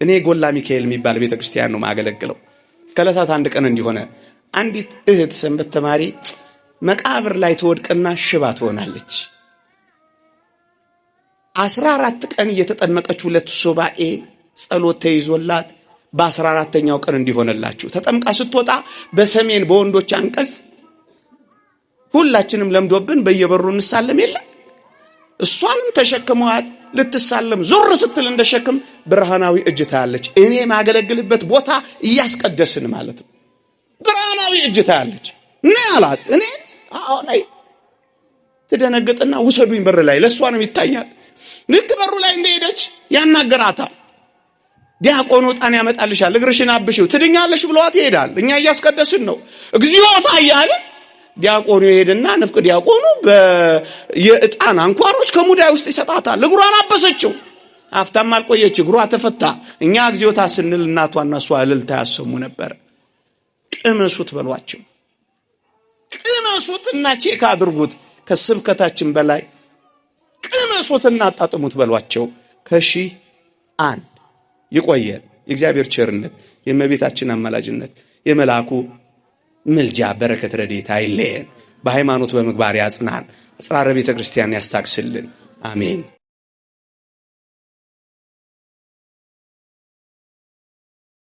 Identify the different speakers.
Speaker 1: እኔ ጎላ ሚካኤል የሚባል ቤተክርስቲያን ነው ማገለግለው። ከዕለታት አንድ ቀን እንዲሆነ አንዲት እህት ሰንበት ተማሪ መቃብር ላይ ትወድቅና ሽባ ትሆናለች። 14 ቀን እየተጠመቀች 2 ሱባኤ ጸሎት ተይዞላት በ14ኛው ቀን እንዲሆነላችሁ ተጠምቃ ስትወጣ በሰሜን በወንዶች አንቀጽ ሁላችንም ለምዶብን በየበሩ እንሳለም የለ እሷንም ተሸክመዋት ልትሳለም ዞር ስትል እንደሸክም ብርሃናዊ እጅ ታያለች። እኔ ማገለግልበት ቦታ እያስቀደስን ማለት ነው። ብርሃናዊ እጅ ታያለች። ነይ አላት። እኔ አሁን አይ ትደነግጥና ውሰዱኝ በር ላይ ለሷንም ይታያል። ልክ በሩ ላይ እንደሄደች ያናገራታል። ዲያቆኑ ዕጣን ያመጣልሻል እግርሽን አብሽው ትድኛለሽ ብሏት ይሄዳል። እኛ እያስቀደስን ነው። እግዚኦ ታያለ። ዲያቆኑ ይሄድና ንፍቅ ዲያቆኑ በየዕጣን አንኳሮች ከሙዳይ ውስጥ ይሰጣታል። እግሯን አበሰችው። አፍታም አልቆየች እግሯ ተፈታ። እኛ እግዚኦታ ስንል እናቷና እሷ እልልታ ያሰሙ ነበር። ቅመሱት በሏቸው። ቅመሱትና ቼክ አድርጉት። ከስብከታችን በላይ ቅመሱትና አጣጥሙት በሏቸው። ከሺህ አንድ ይቆየን። የእግዚአብሔር ቸርነት፣ የእመቤታችን አማላጅነት፣ የመልአኩ ምልጃ በረከት ረድኤት አይለየን። በሃይማኖት በምግባር ያጽናን። አጽራረ ቤተ ክርስቲያን ያስታክስልን። አሜን።